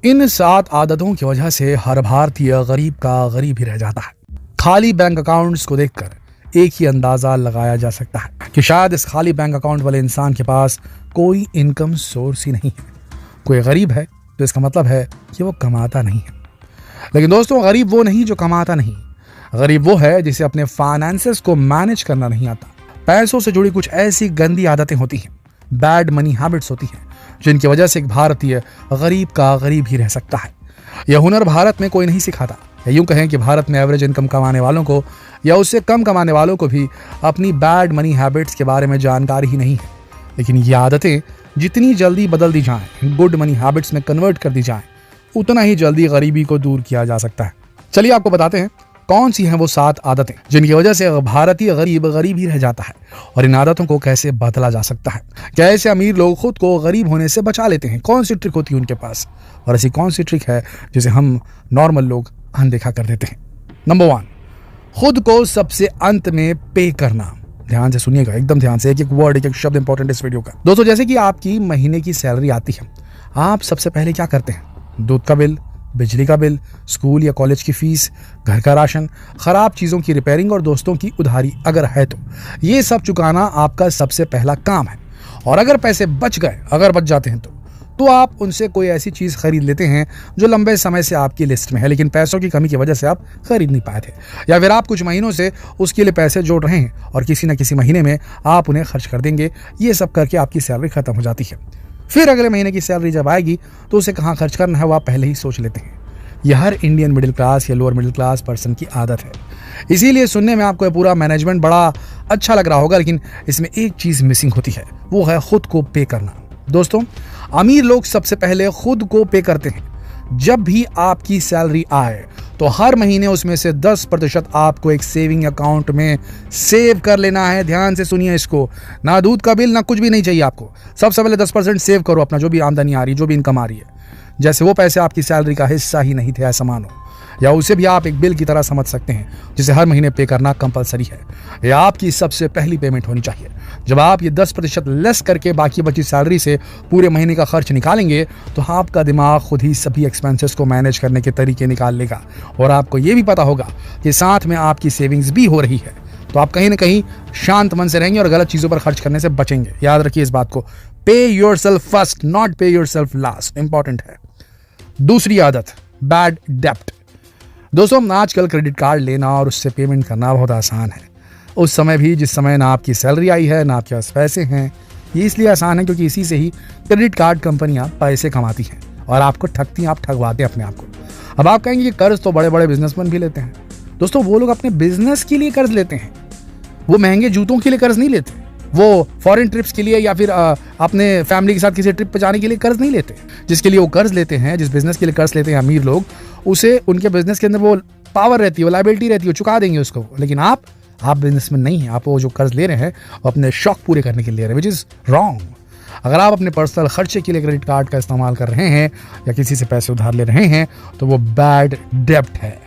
इन 7 आदतों की वजह से हर भारतीय गरीब का गरीब ही रह जाता है। खाली बैंक अकाउंट्स को देखकर एक ही अंदाजा लगाया जा सकता है कि शायद इस खाली बैंक अकाउंट वाले इंसान के पास कोई इनकम सोर्स ही नहीं है। कोई गरीब है तो इसका मतलब है कि वो कमाता नहीं है। लेकिन दोस्तों, गरीब वो नहीं जो कमाता नहीं, गरीब वो है जिसे अपने फाइनेंसेस को मैनेज करना नहीं आता। पैसों से जुड़ी कुछ ऐसी गंदी आदतें होती हैं, बैड मनी हैबिट्स होती हैं, जिनकी वजह से एक भारतीय गरीब का गरीब ही रह सकता है। यह हुनर भारत में कोई नहीं सिखाता। या यूं कहें कि भारत में एवरेज इनकम कमाने वालों को या उससे कम कमाने वालों को भी अपनी बैड मनी हैबिट्स के बारे में जानकारी ही नहीं है। लेकिन ये आदतें जितनी जल्दी बदल दी जाएं, गुड मनी हैबिट्स में कन्वर्ट कर दी जाएं, उतना ही जल्दी गरीबी को दूर किया जा सकता है। चलिए आपको बताते हैं कौन सी हैं वो 7 आदतें जिनकी वजह से भारतीय गरीब गरीब ही रह जाता है और इन आदतों को कैसे बदला जा सकता है। कैसे अमीर लोग खुद को गरीब होने से बचा लेते हैं, कौन सी ट्रिक होती है उनके पास और ऐसी कौन सी ट्रिक है जिसे हम नॉर्मल लोग अनदेखा कर देते हैं। नंबर 1, खुद को सबसे अंत में पे करना। ध्यान से सुनिएगा, एकदम ध्यान से, एक एक वर्ड, एक एक शब्द इंपॉर्टेंट इस वीडियो का। दोस्तों, जैसे कि आपकी महीने की सैलरी आती है, आप सबसे पहले क्या करते हैं? दूध का बिल, बिजली का बिल, स्कूल या कॉलेज की फीस, घर का राशन, खराब चीजों की रिपेयरिंग और दोस्तों की उधारी अगर है तो ये सब चुकाना आपका सबसे पहला काम है। और अगर पैसे बच गए, अगर बच जाते हैं तो आप उनसे कोई ऐसी चीज खरीद लेते हैं जो लंबे समय से आपकी लिस्ट में है, लेकिन पैसों की कमी की वजह से आप खरीद नहीं पाए थे, या फिर आप कुछ महीनों से उसके लिए पैसे जोड़ रहे हैं और किसी न किसी महीने में आप उन्हें खर्च कर देंगे। ये सब करके आपकी सैलरी खत्म हो जाती है। फिर अगले महीने की सैलरी जब आएगी तो उसे कहाँ खर्च करना है वो आप पहले ही सोच लेते हैं। यह हर इंडियन मिडिल क्लास या लोअर मिडिल क्लास पर्सन की आदत है। इसीलिए सुनने में आपको पूरा मैनेजमेंट बड़ा अच्छा लग रहा होगा, लेकिन इसमें एक चीज मिसिंग होती है, वो है खुद को पे करना। दोस्तों, अमीर लोग सबसे पहले खुद को पे करते हैं। जब भी आपकी सैलरी आए तो हर महीने उसमें से 10% आपको एक सेविंग अकाउंट में सेव कर लेना है। ध्यान से सुनिए इसको, ना दूध का बिल ना कुछ भी नहीं चाहिए आपको। सबसे पहले 10% सेव करो अपना, जो भी आमदनी आ रही है, जो भी इनकम आ रही है। जैसे वो पैसे आपकी सैलरी का हिस्सा ही नहीं थे ऐसा मानो, या उसे भी आप एक बिल की तरह समझ सकते हैं जिसे हर महीने पे करना कंपलसरी है। यह आपकी सबसे पहली पेमेंट होनी चाहिए। जब आप ये 10% लेस करके बाकी बची सैलरी से पूरे महीने का खर्च निकालेंगे तो आपका दिमाग खुद ही सभी एक्सपेंसेस को मैनेज करने के तरीके निकाल लेगा और आपको ये भी पता होगा कि साथ में आपकी सेविंग्स भी हो रही है। तो आप कहीं ना कहीं शांत मन से रहेंगे और गलत चीज़ों पर खर्च करने से बचेंगे। याद रखिए इस बात को, पे योरसेल्फ फर्स्ट, नॉट पे योरसेल्फ लास्ट, इंपॉर्टेंट है। दूसरी आदत, बैड डेप्ट। दोस्तों, आजकल क्रेडिट कार्ड लेना और उससे पेमेंट करना बहुत आसान है। उस समय भी जिस समय ना आपकी सैलरी आई है ना आपके पास पैसे हैं। ये इसलिए आसान है क्योंकि इसी से ही क्रेडिट कार्ड कंपनियां पैसे कमाती हैं और आपको ठगती हैं, आप ठगवाते हैं अपने आप को। अब आप कहेंगे कि कर्ज तो बड़े बड़े बिजनेसमैन भी लेते हैं। दोस्तों, वो लोग अपने बिजनेस के लिए कर्ज लेते हैं, वो महंगे जूतों के लिए कर्ज नहीं लेते, वो फॉरेन ट्रिप्स के लिए या फिर अपने फैमिली के साथ किसी ट्रिप पे जाने के लिए कर्ज नहीं लेते। जिसके लिए वो कर्ज लेते हैं, जिस बिजनेस के लिए कर्ज लेते हैं अमीर लोग, उसे उनके बिजनेस के अंदर वो पावर रहती है, वो लायबिलिटी रहती है, चुका देंगे उसको। लेकिन आप बिजनेसमैन नहीं हैं, आप वो जो कर्ज ले रहे हैं वो अपने शौक पूरे करने के लिए ले रहे हैं, विच इज़ रॉन्ग। अगर आप अपने पर्सनल खर्चे के लिए क्रेडिट कार्ड का इस्तेमाल कर रहे हैं या किसी से पैसे उधार ले रहे हैं तो वो बैड डेप्ट है,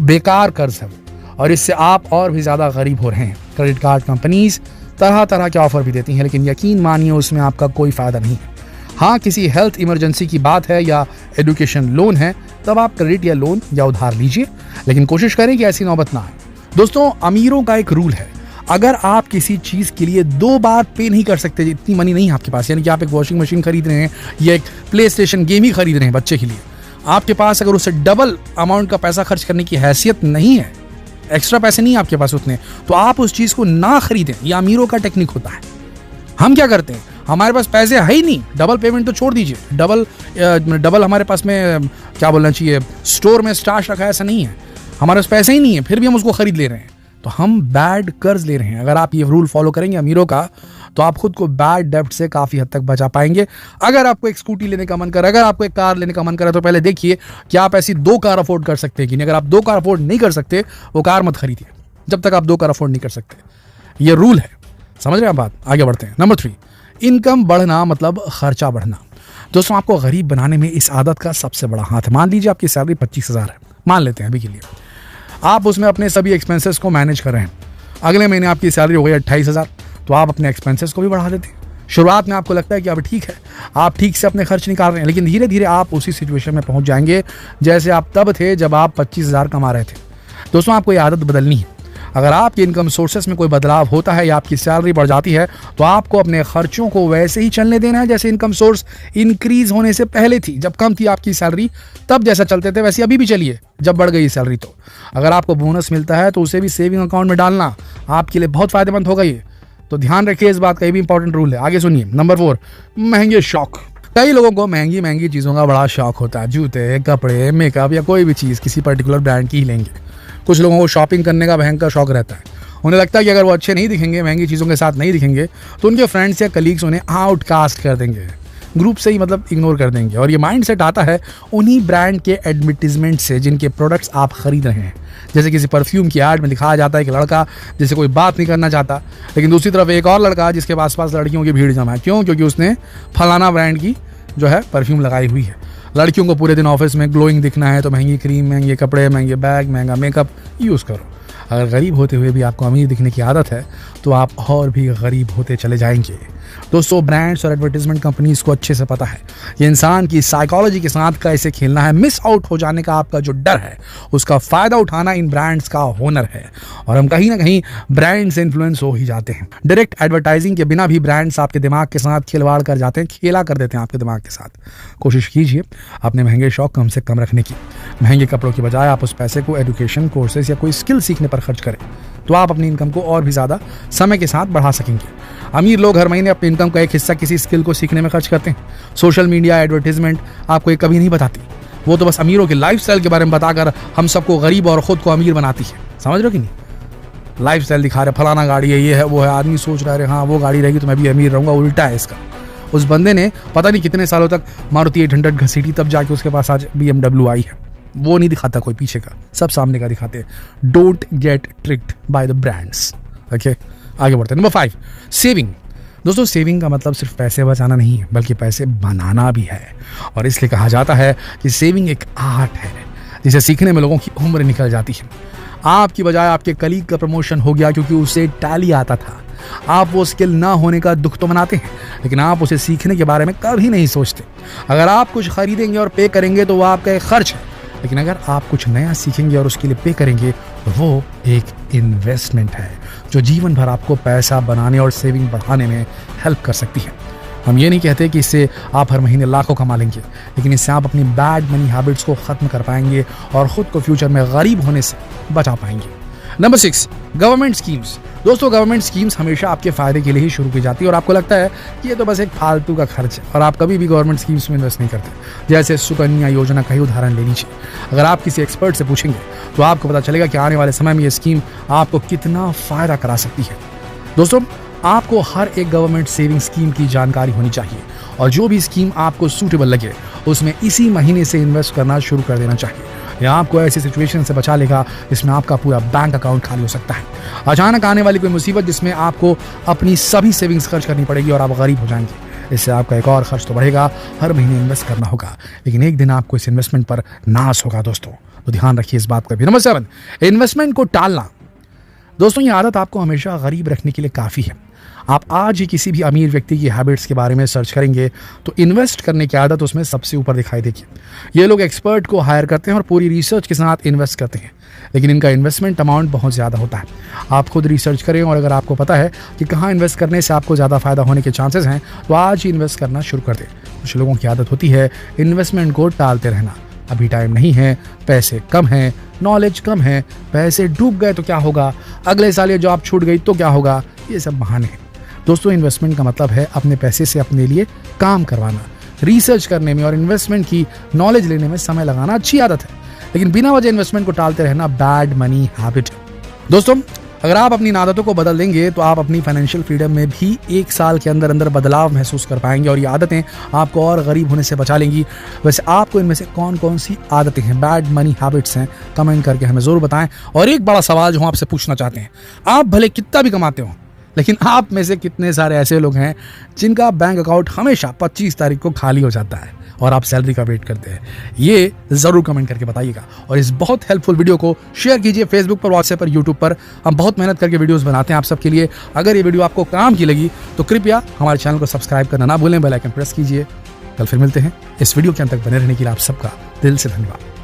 बेकार कर्ज है वो, और इससे आप और भी ज़्यादा गरीब हो रहे हैं। क्रेडिट कार्ड कंपनीज तरह तरह के ऑफर भी देती हैं, लेकिन यकीन मानिए उसमें आपका कोई फ़ायदा नहीं है। हाँ, किसी हेल्थ इमरजेंसी की बात है या एजुकेशन लोन है तब आप क्रेडिट या लोन या उधार लीजिए, लेकिन कोशिश करें कि ऐसी नौबत ना आए। दोस्तों, अमीरों का एक रूल है, अगर आप किसी चीज़ के लिए 2 बार पे नहीं कर सकते, इतनी मनी नहीं है आपके पास, यानी कि आप एक वॉशिंग मशीन खरीद रहे हैं या एक प्ले स्टेशन गेम ही खरीद रहे हैं बच्चे के लिए, आपके पास अगर उससे डबल अमाउंट का पैसा खर्च करने की हैसियत नहीं है, एक्स्ट्रा पैसे नहीं है आपके पास उतने, तो आप उस चीज़ को ना खरीदें। ये अमीरों का टेक्निक होता है। हम क्या करते हैं, हमारे पास पैसे है ही नहीं, डबल पेमेंट तो छोड़ दीजिए, डबल हमारे पास में क्या बोलना चाहिए, स्टोर में स्टाश रखा है, ऐसा नहीं है, हमारे पास पैसे ही नहीं है, फिर भी हम उसको खरीद ले रहे हैं, तो हम बैड कर्ज ले रहे हैं। अगर आप ये रूल फॉलो करेंगे अमीरों का तो आप खुद को बैड डेप्ट से काफ़ी हद तक बचा पाएंगे। अगर आपको एक स्कूटी लेने का मन करे, अगर आपको एक कार लेने का मन करे, तो पहले देखिए कि आप ऐसी 2 कार अफोर्ड कर सकते हैं कि नहीं। अगर आप 2 कार अफोर्ड नहीं कर सकते वो कार मत खरीदिए जब तक आप 2 कार अफोर्ड नहीं कर सकते। ये रूल है, समझ रहे हैं बात। आगे बढ़ते हैं। नंबर 3, इनकम बढ़ना मतलब खर्चा बढ़ना। दोस्तों, आपको गरीब बनाने में इस आदत का सबसे बड़ा हाथ। मान लीजिए आपकी सैलरी 25,000 है, मान लेते हैं अभी के लिए, आप उसमें अपने सभी एक्सपेंसेस को मैनेज कर रहे हैं। अगले महीने आपकी सैलरी हो गई 28,000, तो आप अपने एक्सपेंसेस को भी बढ़ा देते हैं। शुरुआत में आपको लगता है कि अब ठीक है, आप ठीक से अपने खर्च निकाल रहे हैं, लेकिन धीरे धीरे आप उसी सिचुएशन में पहुंच जाएंगे जैसे आप तब थे जब आप 25,000 कमा रहे थे। दोस्तों, आपको ये आदत बदलनी है। अगर आपके इनकम सोर्सेस में कोई बदलाव होता है या आपकी सैलरी बढ़ जाती है तो आपको अपने खर्चों को वैसे ही चलने देना है जैसे इनकम सोर्स इंक्रीज होने से पहले थी। जब कम थी आपकी सैलरी तब जैसा चलते थे वैसे अभी भी चलिए। जब बढ़ गई सैलरी तो अगर आपको बोनस मिलता है तो उसे भी सेविंग अकाउंट में डालना आपके लिए बहुत फायदेमंद होगा। ये तो ध्यान रखिए, इस बात का भी इंपॉर्टेंट रूल है। आगे सुनिए। नंबर 4, महंगे शौक। कई लोगों को महंगी महंगी चीज़ों का बड़ा शौक होता है। जूते, कपड़े, मेकअप या कोई भी चीज़ किसी पर्टिकुलर ब्रांड की ही लेंगे। कुछ लोगों को शॉपिंग करने का भयंकर शौक रहता है। उन्हें लगता है कि अगर वो अच्छे नहीं दिखेंगे, महंगी चीज़ों के साथ नहीं दिखेंगे तो उनके फ्रेंड्स या कलीग्स उन्हें आउटकास्ट कर देंगे, ग्रुप से ही मतलब इग्नोर कर देंगे। और ये माइंडसेट आता है उन्हीं ब्रांड के एडवर्टीजमेंट से जिनके प्रोडक्ट्स आप खरीद रहे हैं। जैसे किसी परफ्यूम की एड में दिखाया जाता है कि लड़का जिससे कोई बात नहीं करना चाहता, लेकिन दूसरी तरफ एक और लड़का जिसके पास लड़कियों की भीड़ जमा है। क्यों? क्योंकि उसने फलाना ब्रांड की जो है परफ्यूम लगाई हुई है। लड़कियों को पूरे दिन ऑफिस में ग्लोइंग दिखना है तो महंगी क्रीम, महंगे कपड़े, महंगे बैग, महंगा मेकअप यूज़ करो। अगर गरीब होते हुए भी आपको अमीर दिखने की आदत है तो आप और भी गरीब होते चले जाएंगे। दोस्तों, ब्रांड्स और एडवर्टीजमेंट कंपनीज को अच्छे से पता है कि इंसान की साइकोलॉजी के साथ कैसे खेलना है। मिस आउट हो जाने का आपका जो डर है उसका फ़ायदा उठाना इन ब्रांड्स का हुनर है। और हम कहीं ना कहीं ब्रांड से इन्फ्लुएंस हो ही जाते हैं। डायरेक्ट एडवर्टाइजिंग के बिना भी ब्रांड्स आपके दिमाग के साथ खिलवाड़ कर जाते हैं, खेला कर देते हैं आपके दिमाग के साथ। कोशिश कीजिए अपने महंगे शौक कम से कम रखने की। महंगे कपड़ों की बजाय आप उस पैसे को एजुकेशन, कोर्सेज या कोई स्किल सीखने पर खर्च करें तो आप अपनी इनकम को और भी ज़्यादा समय के साथ बढ़ा सकेंगे। अमीर लोग हर महीने अपनी इनकम का एक हिस्सा किसी स्किल को सीखने में खर्च करते हैं। सोशल मीडिया एडवर्टीजमेंट आपको ये कभी नहीं बताती। वो तो बस अमीरों के लाइफस्टाइल के बारे में बताकर हम सबको गरीब और खुद को अमीर बनाती है। समझ रहे हो कि नहीं? लाइफस्टाइल दिखा रहे, फलाना गाड़ी है, ये है, वो है। आदमी सोच रहा है हाँ वो गाड़ी रहेगी तो मैं भी अमीर रहूंगा। उल्टा है इसका। उस बंदे ने पता नहीं कितने सालों तक मारुति 800 घसीटी, तब जाके उसके पास आज BMW आई है। वो नहीं दिखाता कोई पीछे का, सब सामने का दिखाते हैं। Don't get tricked by the brands. Okay, आगे बढ़ते हैं। Number 5, saving. दोस्तों, सेविंग का मतलब सिर्फ पैसे बचाना नहीं है बल्कि पैसे बनाना भी है। और इसलिए कहा जाता है कि सेविंग एक आर्ट है जिसे सीखने में लोगों की उम्र निकल जाती है। आपकी बजाय आपके कलीग का प्रमोशन हो गया क्योंकि उसे टैली आता था। आप वो स्किल ना होने का दुख तो मनाते हैं लेकिन आप उसे सीखने के बारे में कभी नहीं सोचते। अगर आप कुछ खरीदेंगे और पे करेंगे तो वो आपका एक खर्च है, लेकिन अगर आप कुछ नया सीखेंगे और उसके लिए पे करेंगे तो वो एक इन्वेस्टमेंट है जो जीवन भर आपको पैसा बनाने और सेविंग बढ़ाने में हेल्प कर सकती है। हम ये नहीं कहते कि इससे आप हर महीने लाखों कमा लेंगे, लेकिन इससे आप अपनी बैड मनी हैबिट्स को ख़त्म कर पाएंगे और ख़ुद को फ्यूचर में गरीब होने से बचा पाएंगे। Number 6, government schemes. दोस्तों, गवर्नमेंट स्कीम्स हमेशा आपके फ़ायदे के लिए ही शुरू की जाती है और आपको लगता है कि ये तो बस एक फालतू का खर्च है और आप कभी भी गवर्नमेंट स्कीम्स में इन्वेस्ट नहीं करते। जैसे सुकन्या योजना का ही उदाहरण ले लीजिए। अगर आप किसी एक्सपर्ट से पूछेंगे तो आपको पता चलेगा कि आने वाले समय में ये स्कीम आपको कितना फ़ायदा करा सकती है। दोस्तों, आपको हर एक गवर्नमेंट सेविंग स्कीम की जानकारी होनी चाहिए और जो भी स्कीम आपको सूटेबल लगे उसमें इसी महीने से इन्वेस्ट करना शुरू कर देना चाहिए। यह आपको ऐसी सिचुएशन से बचा लेगा जिसमें आपका पूरा बैंक अकाउंट खाली हो सकता है। अचानक आने वाली कोई मुसीबत जिसमें आपको अपनी सभी सेविंग्स खर्च करनी पड़ेगी और आप गरीब हो जाएंगे। इससे आपका एक और खर्च तो बढ़ेगा, हर महीने इन्वेस्ट करना होगा, लेकिन एक दिन आपको इस इन्वेस्टमेंट पर नाश होगा दोस्तों, तो ध्यान रखिए इस बात का भी। नंबर 7, इन्वेस्टमेंट को टालना। दोस्तों, ये आदत आपको हमेशा गरीब रखने के लिए काफ़ी है। आप आज ही किसी भी अमीर व्यक्ति की हैबिट्स के बारे में सर्च करेंगे तो इन्वेस्ट करने की आदत उसमें सबसे ऊपर दिखाई देगी। ये लोग एक्सपर्ट को हायर करते हैं और पूरी रिसर्च के साथ इन्वेस्ट करते हैं, लेकिन इनका इन्वेस्टमेंट अमाउंट बहुत ज़्यादा होता है। आप खुद रिसर्च करें और अगर आपको पता है कि कहाँ इन्वेस्ट करने से आपको ज़्यादा फ़ायदा होने के चांसेस हैं तो आज ही इन्वेस्ट करना शुरू कर दें। कुछ लोगों की आदत होती है इन्वेस्टमेंट को टालते रहना। अभी टाइम नहीं है, पैसे कम हैं, नॉलेज कम है, पैसे डूब गए तो क्या होगा, अगले साल ये जॉब छूट गई तो क्या होगा, ये सब बहाने हैं। दोस्तों, इन्वेस्टमेंट का मतलब है अपने पैसे से अपने लिए काम करवाना। रिसर्च करने में और इन्वेस्टमेंट की नॉलेज लेने में समय लगाना अच्छी आदत है, लेकिन बिना वजह इन्वेस्टमेंट को टालते रहना बैड मनी हैबिट है। दोस्तों, अगर आप अपनी आदतों को बदल देंगे तो आप अपनी फाइनेंशियल फ्रीडम में भी 1 साल के अंदर अंदर बदलाव महसूस कर पाएंगे और ये आदतें आपको और गरीब होने से बचा लेंगी। वैसे आपको इनमें से कौन कौन सी आदतें हैं, बैड मनी हैबिट्स हैं, कमेंट करके हमें ज़रूर बताएं। और एक बड़ा सवाल जो हम आपसे पूछना चाहते हैं, आप भले कितना भी कमाते हो लेकिन आप में से कितने सारे ऐसे लोग हैं जिनका बैंक अकाउंट हमेशा 25 तारीख को खाली हो जाता है और आप सैलरी का वेट करते हैं? ये जरूर कमेंट करके बताइएगा और इस बहुत हेल्पफुल वीडियो को शेयर कीजिए फेसबुक पर, व्हाट्सएप पर, यूट्यूब पर। हम बहुत मेहनत करके वीडियोस बनाते हैं आप सबके लिए। अगर ये वीडियो आपको काम की लगी तो कृपया हमारे चैनल को सब्सक्राइब करना ना भूलें, बेल आइकन प्रेस कीजिए। कल फिर मिलते हैं। इस वीडियो के अंत तक बने रहने के लिए आप सबका दिल से धन्यवाद।